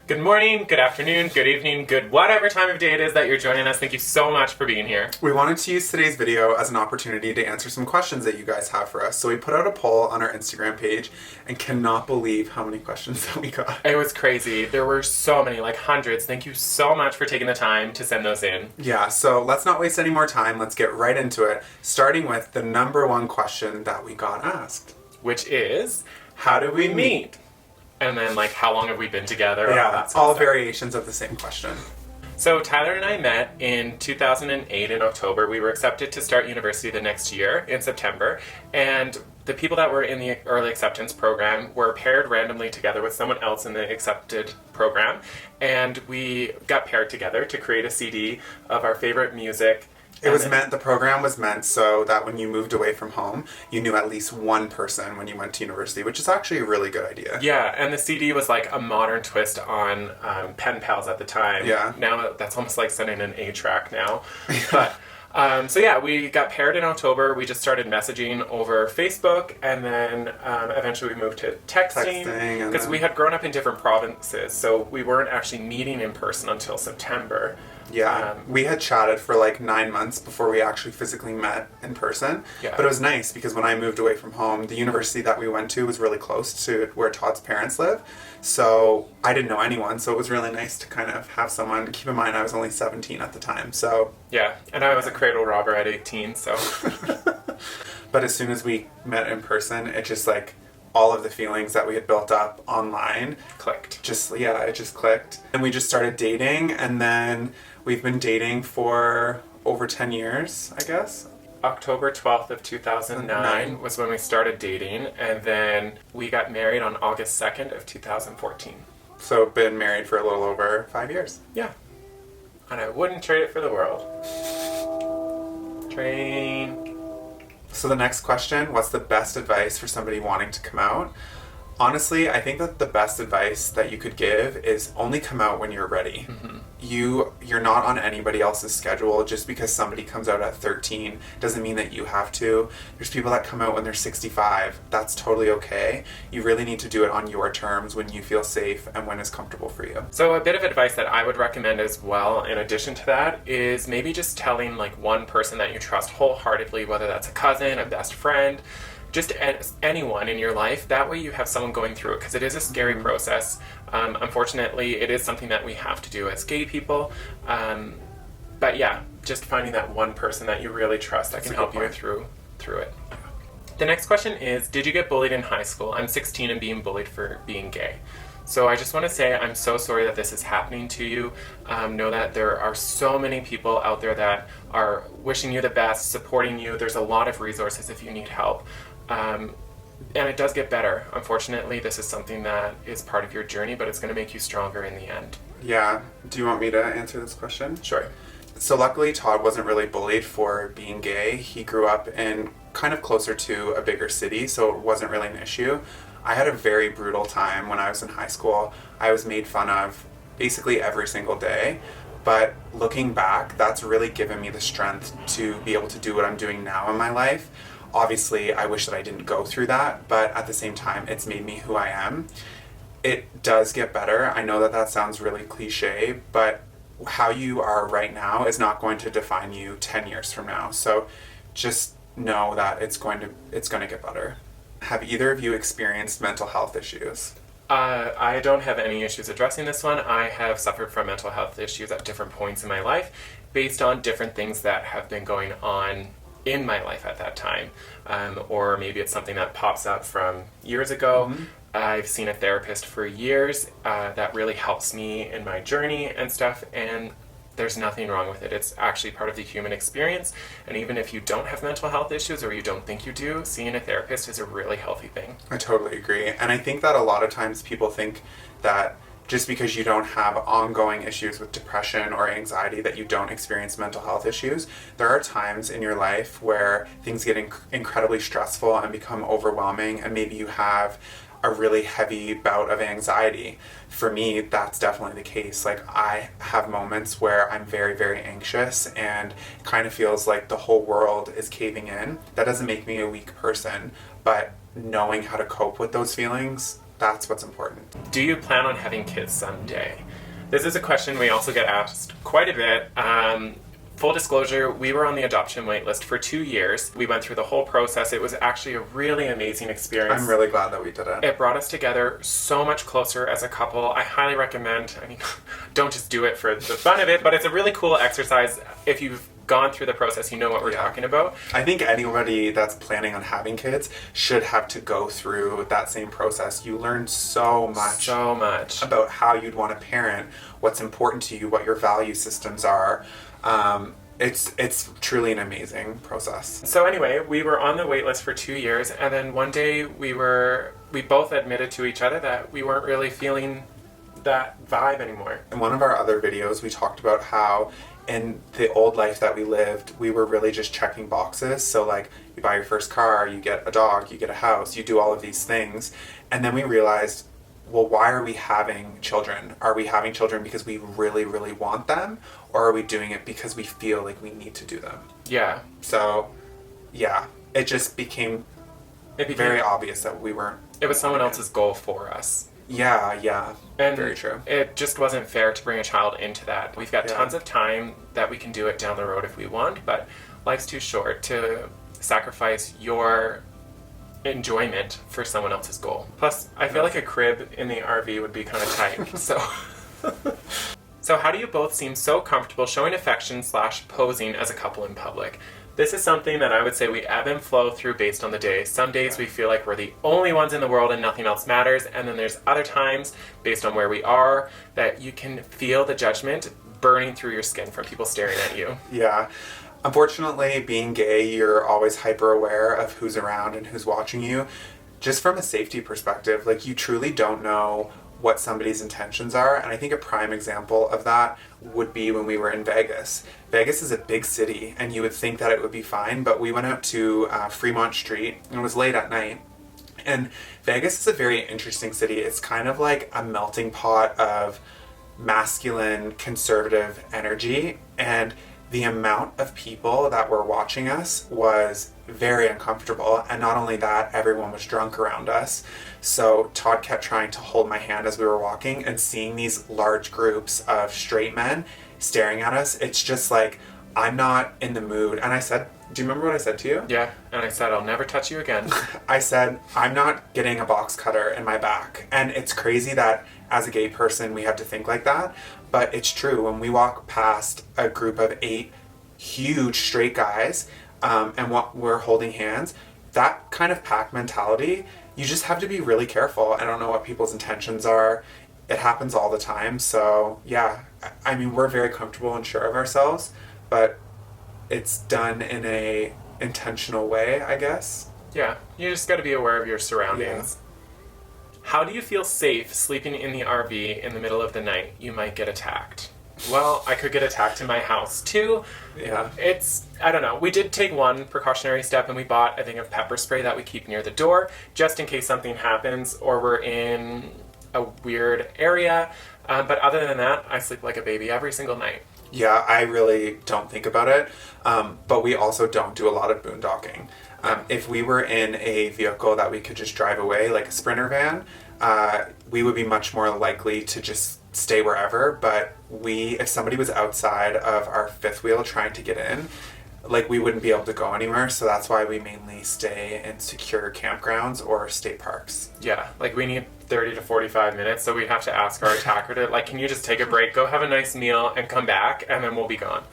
Good morning, good afternoon, good evening, good whatever time of day it is that you're joining us. Thank you so much for being here. We wanted to use today's video as an opportunity to answer some questions that you guys have for us. So we put out a poll on our Instagram page and cannot believe how many questions that we got. It was crazy. There were so many, like hundreds. Thank you so much for taking the time to send those in. Yeah, so let's not waste any more time. Let's get right into it, starting with the number one question that we got asked. Which is, how did we meet? And then, like, how long have we been together? Yeah, all variations of the same question. So Tyler and I met in 2008 in October. We were accepted to start university the next year in September. And the people that were in the early acceptance program were paired randomly together with someone else in the accepted program. And we got paired together to create a CD of our favorite music. The program was meant so that when you moved away from home, you knew at least one person when you went to university, which is actually a really good idea. Yeah, and the CD was like a modern twist on pen pals at the time. Yeah. Now that's almost like sending an A-track now. But so yeah, we got paired in October. We just started messaging over Facebook, and then eventually we moved to texting because we had grown up in different provinces, so we weren't actually meeting in person until September. Yeah, we had chatted for like 9 months before we actually physically met in person. Yeah. But it was nice because when I moved away from home, the university that we went to was really close to where Todd's parents live. So I didn't know anyone, so it was really nice to kind of have someone. Keep in mind, I was only 17 at the time, so... Yeah, and I was a cradle robber at 18, so... But as soon as we met in person, it just like... all of the feelings that we had built up online clicked. It just clicked. And we just started dating, and then we've been dating for over 10 years, I guess. October 12th of 2009 was when we started dating, and then we got married on August 2nd of 2014. So been married for a little over 5 years. Yeah. And I wouldn't trade it for the world. Train. So the next question, what's the best advice for somebody wanting to come out? Honestly, I think that the best advice that you could give is only come out when you're ready. Mm-hmm. You're not on anybody else's schedule. Just because somebody comes out at 13 doesn't mean that you have to. There's people that come out when they're 65. That's totally okay. You really need to do it on your terms when you feel safe and when it's comfortable for you. So a bit of advice that I would recommend as well, in addition to that, is maybe just telling like one person that you trust wholeheartedly, whether that's a cousin, a best friend, just anyone in your life. That way you have someone going through it, because it is a scary process. Unfortunately, it is something that we have to do as gay people. But yeah, just finding that one person that you really trust that can help you through it. The next question is, did you get bullied in high school? I'm 16 and being bullied for being gay. So I just want to say I'm so sorry that this is happening to you. Know that there are so many people out there that are wishing you the best, supporting you. There's a lot of resources if you need help. And it does get better. Unfortunately, this is something that is part of your journey, but it's going to make you stronger in the end. Yeah. Do you want me to answer this question? Sure. So luckily, Todd wasn't really bullied for being gay. He grew up in kind of closer to a bigger city, so it wasn't really an issue. I had a very brutal time when I was in high school. I was made fun of basically every single day. But looking back, that's really given me the strength to be able to do what I'm doing now in my life. Obviously, I wish that I didn't go through that, but at the same time, it's made me who I am. It does get better. I know that that sounds really cliche, but how you are right now is not going to define you 10 years from now. So just know that it's going to get better. Have either of you experienced mental health issues? I don't have any issues addressing this one. I have suffered from mental health issues at different points in my life based on different things that have been going on in my life at that time. Or maybe it's something that pops up from years ago. Mm-hmm. I've seen a therapist for years that really helps me in my journey and stuff, and there's nothing wrong with it. It's actually part of the human experience, and even if you don't have mental health issues or you don't think you do, seeing a therapist is a really healthy thing. I totally agree. And I think that a lot of times people think that just because you don't have ongoing issues with depression or anxiety that you don't experience mental health issues. There are times in your life where things get incredibly stressful and become overwhelming, and maybe you have a really heavy bout of anxiety. For me, that's definitely the case. Like, I have moments where I'm very, very anxious and it kind of feels like the whole world is caving in. That doesn't make me a weak person, but knowing how to cope with those feelings That's what's important. Do you plan on having kids someday? This is a question we also get asked quite a bit. Full disclosure, we were on the adoption wait list for 2 years. We went through the whole process. It was actually a really amazing experience. I'm really glad that we did it. It brought us together so much closer as a couple. I highly recommend, don't just do it for the fun of it, but it's a really cool exercise. If you've gone through the process, you know what we're talking about. I think anybody that's planning on having kids should have to go through that same process. You learn so much about how you'd want to parent, what's important to you, what your value systems are. It's truly an amazing process. So anyway, we were on the wait list for 2 years, and then one day we both admitted to each other that we weren't really feeling that vibe anymore. In one of our other videos, we talked about how in the old life that we lived, we were really just checking boxes. So like, you buy your first car, you get a dog, you get a house, you do all of these things. And then we realized, well, why are we having children? Are we having children because we really, really want them? Or are we doing it because we feel like we need to do them? Yeah. So, yeah, it just became very obvious that we weren't. It was someone else's goal for us. Yeah. And very true. It just wasn't fair to bring a child into that. We've got tons of time that we can do it down the road if we want, but life's too short to sacrifice your enjoyment for someone else's goal. Plus, I feel like a crib in the RV would be kind of tight, so... So how do you both seem so comfortable showing affection / posing as a couple in public? This is something that I would say we ebb and flow through based on the day. Some days we feel like we're the only ones in the world and nothing else matters, and then there's other times, based on where we are, that you can feel the judgment burning through your skin from people staring at you. Yeah. Unfortunately, being gay, you're always hyper aware of who's around and who's watching you. Just from a safety perspective, like, you truly don't know what somebody's intentions are, and I think a prime example of that would be when we were in Vegas. Vegas is a big city, and you would think that it would be fine, but we went out to Fremont Street, and it was late at night. And Vegas is a very interesting city. It's kind of like a melting pot of masculine, conservative energy, and the amount of people that were watching us was very uncomfortable. And not only that, everyone was drunk around us. So Todd kept trying to hold my hand as we were walking, and seeing these large groups of straight men staring at us, it's just like, I'm not in the mood. And I said, do you remember what I said to you? Yeah, and I said, I'll never touch you again. I said, I'm not getting a box cutter in my back. And it's crazy that as a gay person, we have to think like that. But it's true. When we walk past a group of 8 huge straight guys, and we're holding hands, that kind of pack mentality, you just have to be really careful. I don't know what people's intentions are. It happens all the time. So yeah, I mean, we're very comfortable and sure of ourselves, but it's done in a intentional way, I guess. Yeah, you just got to be aware of your surroundings. Yeah. How do you feel safe sleeping in the RV in the middle of the night? You might get attacked. Well, I could get attacked in my house too. Yeah. I don't know. We did take one precautionary step, and we bought a thing of pepper spray that we keep near the door, just in case something happens or we're in a weird area. But other than that, I sleep like a baby every single night. Yeah, I really don't think about it. But we also don't do a lot of boondocking. If we were in a vehicle that we could just drive away, like a Sprinter van, we would be much more likely to just stay wherever. But if somebody was outside of our fifth wheel trying to get in, like, we wouldn't be able to go anywhere. So that's why we mainly stay in secure campgrounds or state parks. Yeah, like, we need 30 to 45 minutes, so we have to ask our attacker to, like, can you just take a break, go have a nice meal, and come back, and then we'll be gone.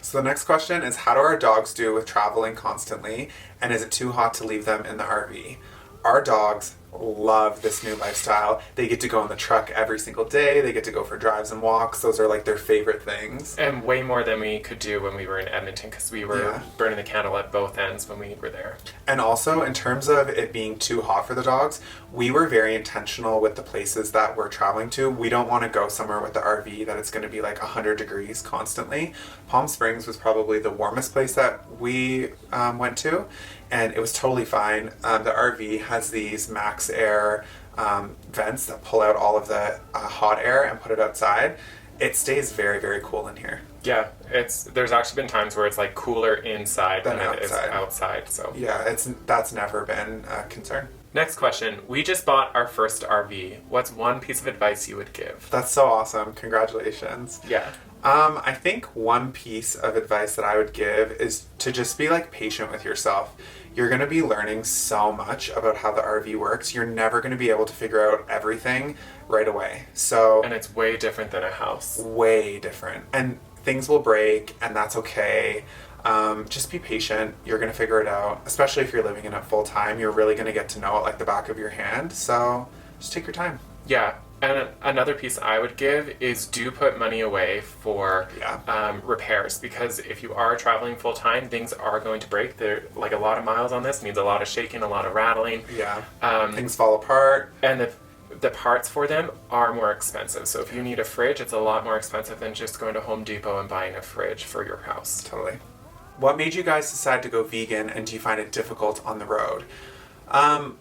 So the next question is, how do our dogs do with traveling constantly, and is it too hot to leave them in the RV? Our dogs love this new lifestyle. They get to go in the truck every single day. They get to go for drives and walks. Those are like their favorite things. And way more than we could do when we were in Edmonton, because we were burning the candle at both ends when we were there. And also, in terms of it being too hot for the dogs, we were very intentional with the places that we're traveling to. We don't want to go somewhere with the RV that it's going to be like 100 degrees constantly. Palm Springs was probably the warmest place that we went to, and it was totally fine. The RV has these max air vents that pull out all of the hot air and put it outside. It stays very, very cool in here. Yeah, there's actually been times where it's like cooler inside than it is outside. So yeah, that's never been a concern. Next question. We just bought our first RV. What's one piece of advice you would give? That's so awesome. Congratulations. Yeah. I think one piece of advice that I would give is to just be like patient with yourself. You're going to be learning so much about how the RV works. You're never going to be able to figure out everything right away. So, And it's way different than a house. way different. And things will break, and that's okay. Just be patient. You're going to figure it out. Especially if you're living in it full time, you're really going to get to know it like the back of your hand. So just take your time. Yeah. And another piece I would give is do put money away for repairs, because if you are traveling full time, things are going to break. There, like a lot of miles on this means a lot of shaking, a lot of rattling. Yeah. Things fall apart. And the parts for them are more expensive. So if you need a fridge, it's a lot more expensive than just going to Home Depot and buying a fridge for your house. Totally. What made you guys decide to go vegan, and do you find it difficult on the road?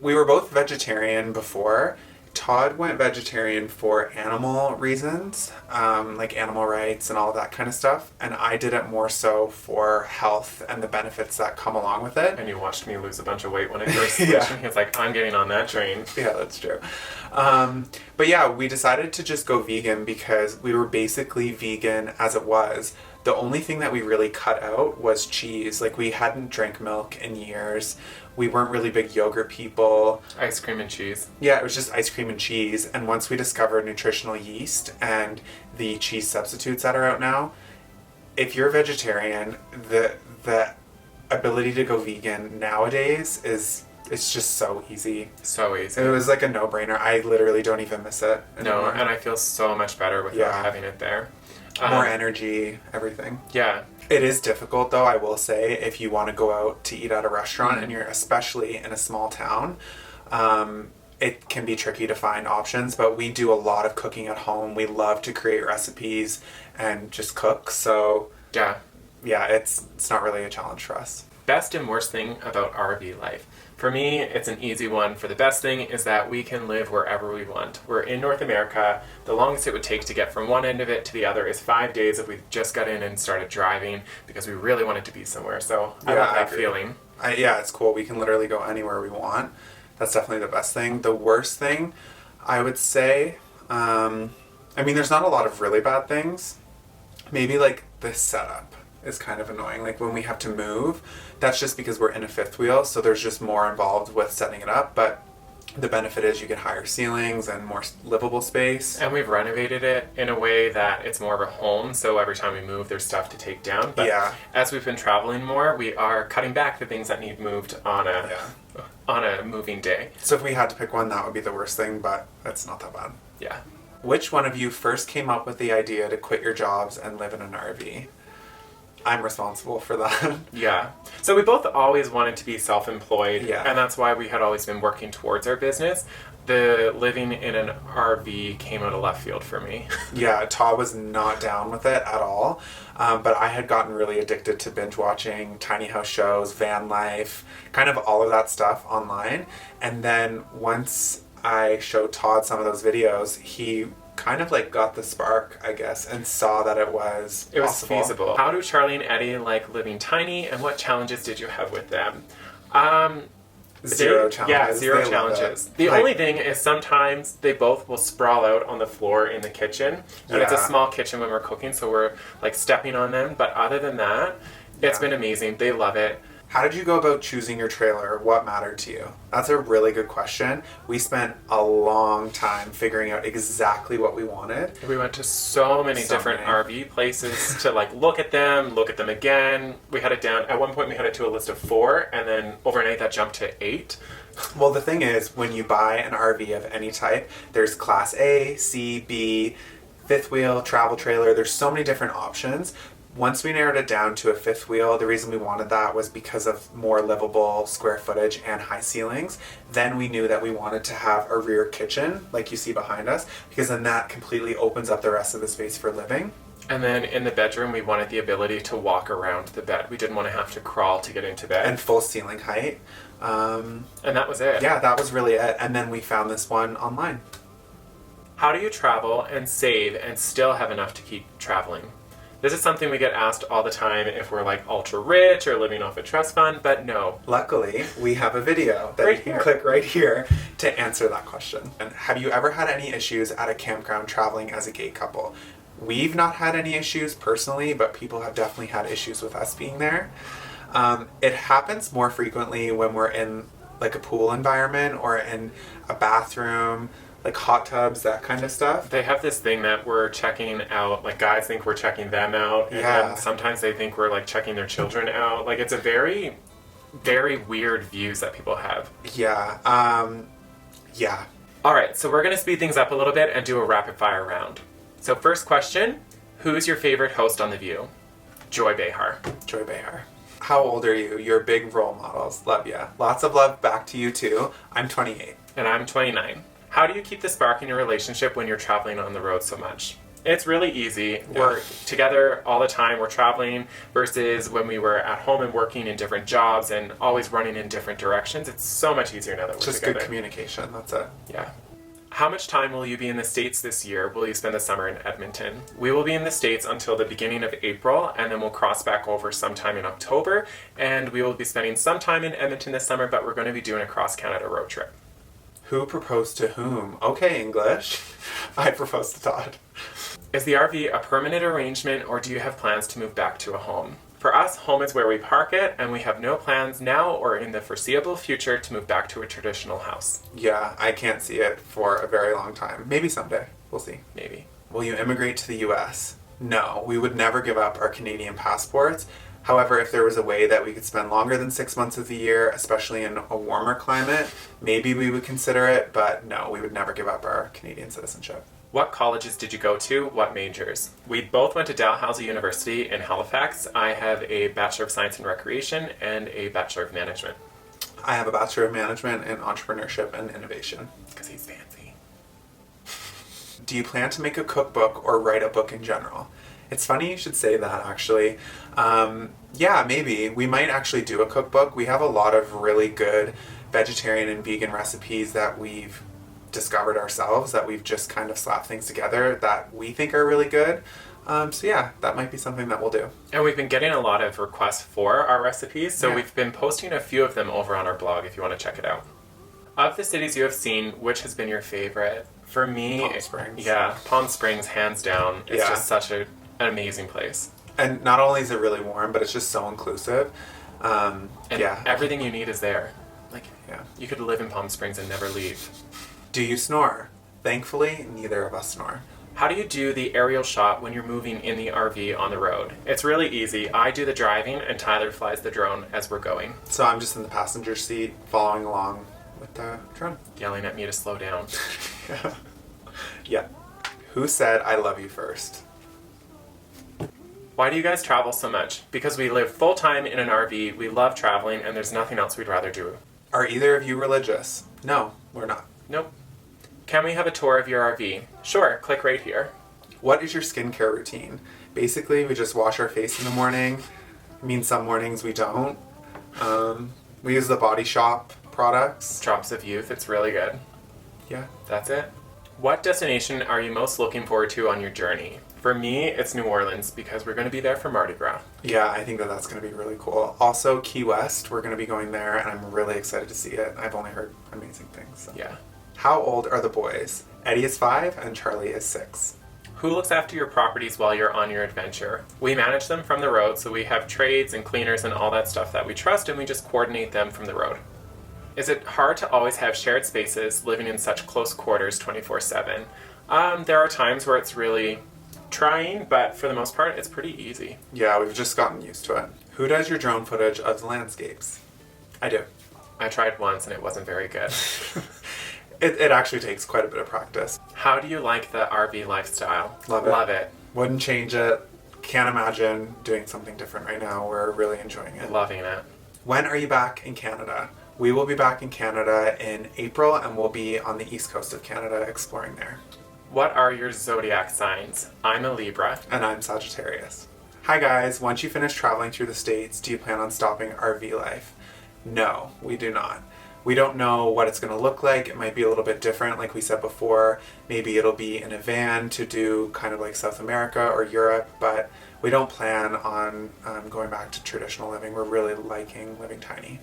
We were both vegetarian before. Todd went vegetarian for animal reasons, like animal rights and all of that kind of stuff. And I did it more so for health and the benefits that come along with it. And you watched me lose a bunch of weight when I first switched. And he was like, I'm getting on that train. Yeah, that's true. But yeah, we decided to just go vegan because we were basically vegan as it was. The only thing that we really cut out was cheese. Like, we hadn't drank milk in years. We weren't really big yogurt people. Ice cream and cheese. Yeah, it was just ice cream and cheese. And once we discovered nutritional yeast and the cheese substitutes that are out now, if you're a vegetarian, the ability to go vegan nowadays it's just so easy. So easy. It was like a no-brainer. I literally don't even miss it anymore. No, and I feel so much better without having it there. More energy, everything. Yeah. It is difficult, though, I will say, if you want to go out to eat at a restaurant and you're especially in a small town. It can be tricky to find options, but we do a lot of cooking at home. We love to create recipes and just cook. So yeah, it's not really a challenge for us. Best and worst thing about RV life. For me, it's an easy one. For the best thing is that we can live wherever we want. We're in North America. The longest it would take to get from one end of it to the other is 5 days if we just got in and started driving, because we really wanted to be somewhere. So I love that feeling. Yeah, it's cool. We can literally go anywhere we want. That's definitely the best thing. The worst thing, I would say, there's not a lot of really bad things. Maybe like the setup is kind of annoying. Like when we have to move, that's just because we're in a fifth wheel, so there's just more involved with setting it up. But the benefit is you get higher ceilings and more livable space. And we've renovated it in a way that it's more of a home, so every time we move, there's stuff to take down. But as we've been traveling more, we are cutting back the things that need moved on a moving day. So if we had to pick one, that would be the worst thing, but it's not that bad. Yeah. Which one of you first came up with the idea to quit your jobs and live in an RV? I'm responsible for that. Yeah. So we both always wanted to be self-employed, and that's why we had always been working towards our business. The living in an RV came out of left field for me. Yeah, Todd was not down with it at all, but I had gotten really addicted to binge watching tiny house shows, van life, kind of all of that stuff online. And then once I showed Todd some of those videos, he kind of like got the spark, I guess, and saw that it was possible. Feasible. How do Charlie and Eddie like living tiny, and what challenges did you have with them? Zero challenges. Yeah, zero challenges. The only thing is sometimes they both will sprawl out on the floor in the kitchen, and it's a small kitchen when we're cooking, so we're like stepping on them. But other than that, it's been amazing. They love it. How did you go about choosing your trailer? What mattered to you? That's a really good question. We spent a long time figuring out exactly what we wanted. We went to so many different RV places to like look at them again. We had it down. At one point we had it to a list of 4, and then overnight that jumped to 8. Well, the thing is, when you buy an RV of any type, there's Class A, C, B, fifth wheel, travel trailer. There's so many different options. Once we narrowed it down to a fifth wheel, the reason we wanted that was because of more livable square footage and high ceilings. Then we knew that we wanted to have a rear kitchen, like you see behind us, because then that completely opens up the rest of the space for living. And then in the bedroom, we wanted the ability to walk around the bed. We didn't want to have to crawl to get into bed. And full ceiling height. And that was it. Yeah, that was really it. And then we found this one online. How do you travel and save and still have enough to keep traveling? This is something we get asked all the time if we're like ultra rich or living off a trust fund, but no. Luckily, we have a video that Right you can here. click right here to answer that question. And have you ever had any issues at a campground traveling as a gay couple? We've not had any issues personally, but people have definitely had issues with us being there. It happens more frequently when we're in like a pool environment or in a bathroom, like hot tubs, that kind of stuff. They have this thing that we're checking out, like guys think we're checking them out, and Yeah. then sometimes they think we're like checking their children out. Like it's a very, very weird views that people have. Yeah. Yeah. All right, so we're going to speed things up a little bit and do a rapid fire round. So first question, who's your favorite host on The View? Joy Behar. Joy Behar. How old are you? You're big role models. Love ya. Lots of love back to you too. I'm 28. And I'm 29. How do you keep the spark in your relationship when you're traveling on the road so much? It's really easy. Yeah. We're together all the time. We're traveling versus when we were at home and working in different jobs and always running in different directions. It's so much easier now that we're Just together. good communication. That's it. Yeah. How much time will you be in the States this year? Will you spend the summer in Edmonton? We will be in the States until the beginning of April, and then we'll cross back over sometime in October, and we will be spending some time in Edmonton this summer, but we're going to be doing a cross-Canada road trip. Who proposed to whom? Okay, English. I proposed to Todd. Is the RV a permanent arrangement, or do you have plans to move back to a home? For us, home is where we park it, and we have no plans now or in the foreseeable future to move back to a traditional house. Yeah, I can't see it for a very long time. Maybe someday. We'll see. Maybe. Will you immigrate to the US? No, we would never give up our Canadian passports. However, if there was a way that we could spend longer than 6 months of the year, especially in a warmer climate, maybe we would consider it, but no, we would never give up our Canadian citizenship. What colleges did you go to? What majors? We both went to Dalhousie University in Halifax. I have a Bachelor of Science in Recreation and a Bachelor of Management. I have a Bachelor of Management in Entrepreneurship and Innovation. Because he's fancy. Do you plan to make a cookbook or write a book in general? It's funny you should say that, actually. Yeah, maybe. We might actually do a cookbook. We have a lot of really good vegetarian and vegan recipes that we've discovered ourselves, that we've just kind of slapped things together that we think are really good. So yeah, that might be something that we'll do. And we've been getting a lot of requests for our recipes, so Yeah. we've been posting a few of them over on our blog if you want to check it out. Of the cities you have seen, which has been your favorite? For me, Palm Springs. Yeah, Palm Springs, hands down. It's Yeah. just such an amazing place. And not only is it really warm, but it's just so inclusive. And Yeah. everything you need is there. Like, Yeah. you could live in Palm Springs and never leave. Do you snore? Thankfully, neither of us snore. How do you do the aerial shot when you're moving in the RV on the road? It's really easy. I do the driving and Tyler flies the drone as we're going, So I'm just in the passenger seat, following along with the drone. yelling at me to slow down. Yeah. Who said I love you first? Why do you guys travel so much? Because we live full-time in an RV, we love traveling, and there's nothing else we'd rather do. Are either of you religious? No, we're not. Nope. Can we have a tour of your RV? Sure, click right here. What is your skincare routine? Basically, we just wash our face in the morning. I mean, some mornings we don't. We use the Body Shop products. Drops of Youth, it's really good. Yeah. That's it. What destination are you most looking forward to on your journey? For me, it's New Orleans because we're going to be there for Mardi Gras. Yeah, I think that that's going to be really cool. Also, Key West, we're going to be going there, and I'm really excited to see it. I've only heard amazing things. So. Yeah. How old are the boys? Eddie is 5 and Charlie is 6. Who looks after your properties while you're on your adventure? We manage them from the road, so we have trades and cleaners and all that stuff that we trust, and we just coordinate them from the road. Is it hard to always have shared spaces living in such close quarters 24/7? There are times where it's really trying, but for the most part, it's pretty easy. Yeah, we've just gotten used to it. Who does your drone footage of the landscapes? I do. I tried once and it wasn't very good. It actually takes quite a bit of practice. How do you like the RV lifestyle? Love it. Love it. Wouldn't change it. Can't imagine doing something different right now. We're really enjoying it. Loving it. When are you back in Canada? We will be back in Canada in April, and we'll be on the east coast of Canada exploring there. What are your zodiac signs? I'm a Libra. And I'm Sagittarius. Hi guys, once you finish traveling through the States, do you plan on stopping RV life? No, we do not. We don't know what it's going to look like. It might be a little bit different, like we said before. Maybe it'll be in a van to do kind of like South America or Europe, but we don't plan on going back to traditional living. We're really liking living tiny.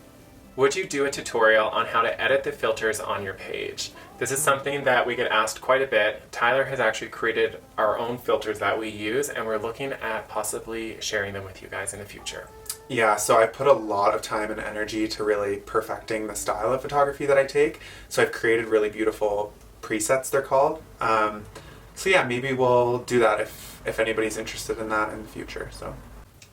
Would you do a tutorial on how to edit the filters on your page? This is something that we get asked quite a bit. Tyler has actually created our own filters that we use, and we're looking at possibly sharing them with you guys in the future. Yeah, so I put a lot of time and energy to really perfecting the style of photography that I take. So I've created really beautiful presets, they're called. So yeah, maybe we'll do that if anybody's interested in that in the future. So.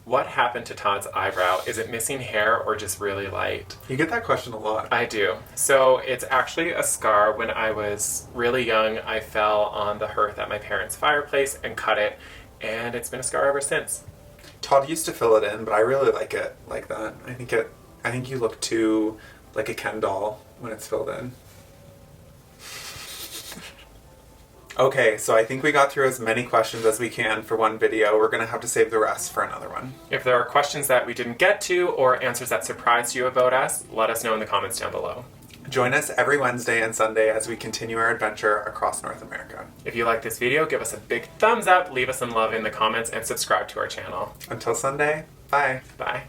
What happened to Todd's eyebrow? Is it missing hair or just really light? You get that question a lot. I do. So it's actually a scar. When I was really young, I fell on the hearth at my parents' fireplace and cut it, and it's been a scar ever since. Todd used to fill it in, but I really like it like that. I think you look too like a Ken doll when it's filled in. Okay, so I think we got through as many questions as we can for one video. We're going to have to save the rest for another one. If there are questions that we didn't get to or answers that surprised you about us, let us know in the comments down below. Join us every Wednesday and Sunday as we continue our adventure across North America. If you like this video, give us a big thumbs up, leave us some love in the comments, and subscribe to our channel. Until Sunday, bye. Bye.